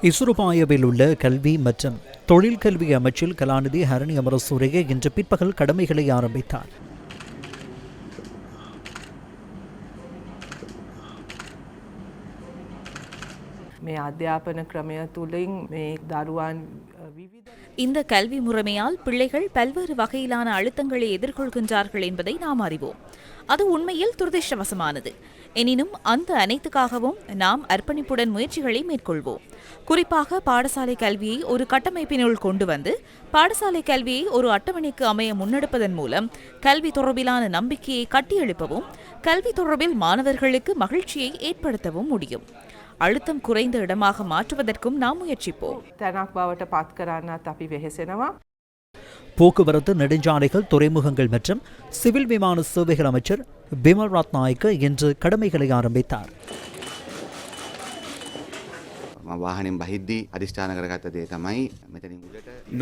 இசுருபாயவில் உள்ள கல்வி மற்றும் தொழில் கல்வி அமைச்சில் கலாநிதி ஹரணி அமரசூரிய இன்று பிற்பகல் கடமைகளை ஆரம்பித்தார். இந்த கல்வி முறைமையால் பிள்ளைகள் பல்வேறு வகையிலான அழுத்தங்களை எதிர்கொள்கின்றார்கள் என்பதை நாம் அறிவோம். அது உண்மையில் துரதிர்ஷ்டவசமானது. எனினும் அந்த அனைத்துக்காகவும் நாம் அர்ப்பணிப்புடன் முயற்சிகளை மேற்கொள்வோம். குறிப்பாக பாடசாலை கல்வியை ஒரு கட்டமைப்பினுள் கொண்டு வந்து பாடசாலை கல்வியை ஒரு அட்டவணைக்கு அமைய முன்னெடுப்பதன் மூலம் கல்வி தொடர்பிலான நம்பிக்கையை கட்டியெழுப்பவும் கல்வி தொடர்பில் மாணவர்களுக்கு மகிழ்ச்சியை ஏற்படுத்தவும் முடியும். அழுத்தம் குறைந்த இடமாக மாற்றுவதற்கும் நாம் முயற்சிப்போம். போக்குவரத்து, நெடுஞ்சாலைகள், துறைமுகங்கள் மற்றும் சிவில் விமான சேவைகள் அமைச்சர் பிமல் ரத்நாயக்க இன்று கடமைகளை ஆரம்பித்தார்.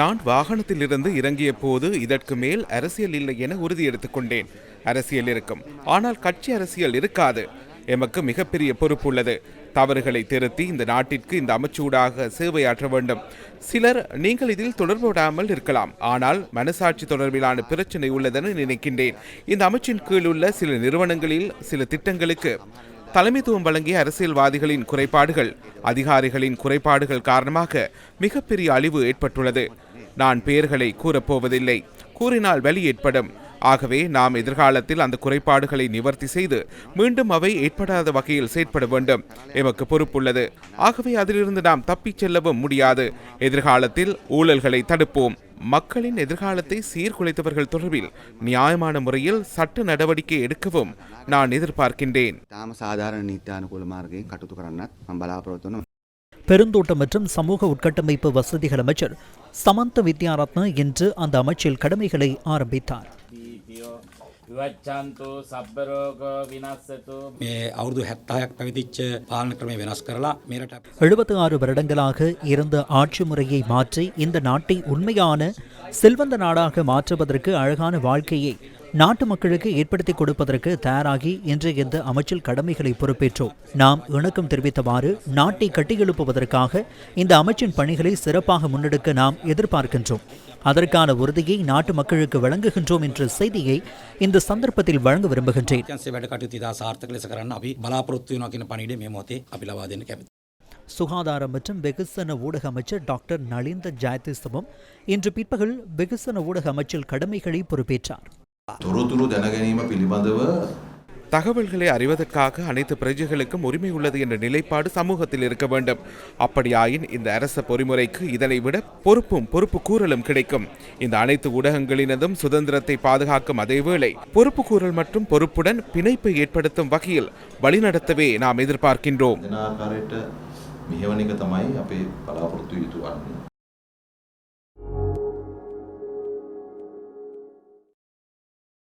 நான் வாகனத்தில் இருந்து இறங்கிய போது இதற்கு மேல் அரசியல் இல்லை என உறுதி எடுத்துக் கொண்டேன். அரசியல் இருக்கும், ஆனால் கட்சி அரசியல் இருக்காது. எமக்கு மிகப்பெரிய பொறுப்பு உள்ளது. தவறுகளை திருத்தி இந்த நாட்டிற்கு இந்த அமைச்சூடாக சேவையாற்ற வேண்டும். சிலர் நீங்கள் இதில் தொடர்புடாமல் இருக்கலாம், ஆனால் மனசாட்சி தொடர்பிலான பிரச்சனை உள்ளதென நினைக்கின்றேன். இந்த அமைச்சின் கீழ் உள்ள சில நிறுவனங்களில் சில திட்டங்களுக்கு தலைமைத்துவம் வழங்கிய அரசியல்வாதிகளின் குறைபாடுகள், அதிகாரிகளின் குறைபாடுகள் காரணமாக மிகப்பெரிய அழிவு ஏற்பட்டுள்ளது. நான் பெயர்களை கூறப்போவதில்லை, கூறினால் வலி ஏற்படும். ஆகவே நாம் எதிர்காலத்தில் அந்த குறைபாடுகளை நிவர்த்தி செய்து மீண்டும் அவை ஏற்படாத வகையில் செயற்பட வேண்டும். எமக்கு பொறுப்புள்ளது. ஆகவே அதிலிருந்து நாம் தப்பிச் செல்லவும் முடியாது. எதிர்காலத்தில் ஊழல்களை தடுப்போம். மக்களின் எதிர்காலத்தை சீர்குலைத்தவர்கள் தொடர்பில் நியாயமான முறையில் சட்ட நடவடிக்கை எடுக்கவும் நான் எதிர்பார்க்கின்றேன். பெருந்தோட்டம் மற்றும் சமூக உட்கட்டமைப்பு வசதிகள் அமைச்சர் சமந்த வித்யாரத்ன இன்று அந்த அமைச்சில் கடமைகளை ஆரம்பித்தார். අවුරුදු 76ක් පැවතිච්ච පාලන ක්‍රමය වෙනස් කරලා මේ රට 76 வருடங்களாக இருந்த ஆட்சி முறையை மாற்றி இந்த நாட்டை உண்மையான செல்வந்த நாடாக மாற்றுவதற்கு, அழகான வாழ்க்கையை நாட்டு மக்களுக்கு ஏற்படுத்தி கொடுப்பதற்கு தயாராகி இன்றைய இந்த அமைச்சில் கடமைகளை பொறுப்பேற்றோம். நாம் இணக்கம் தெரிவித்தவாறு நாட்டை கட்டியெழுப்புவதற்காக இந்த அமைச்சின் பணிகளை சிறப்பாக முன்னெடுக்க நாம் எதிர்பார்க்கின்றோம். அதற்கான உறுதியை நாட்டு மக்களுக்கு வழங்குகின்றோம் என்ற செய்தியை இந்த சந்தர்ப்பத்தில் வழங்க விரும்புகின்றேன். சுகாதாரம் மற்றும் வெகுசன ஊடக அமைச்சர் டாக்டர் நலிந்த ஜெயதிசமும் இன்று பிற்பகல் வெகுசன ஊடக அமைச்சில் கடமைகளை பொறுப்பேற்றார். தகவல்களை அறிவதற்காக அனைத்து பிரஜைகளுக்கும் உரிமை உள்ளது என்ற நிலைப்பாடு சமூகத்தில் இருக்க வேண்டும். அப்படியாயின் இந்த அரச பொறிமுறைக்கு இதனை விட பொறுப்பு கூறலும் கிடைக்கும். இந்த அனைத்து ஊடகங்களினதும் சுதந்திரத்தை பாதுகாக்கும் அதேவேளை பொறுப்பு கூறல் மற்றும் பொறுப்புடன் பிணைப்பை ஏற்படுத்தும் வகையில் வழிநடத்தவே நாம் எதிர்பார்க்கின்றோம்.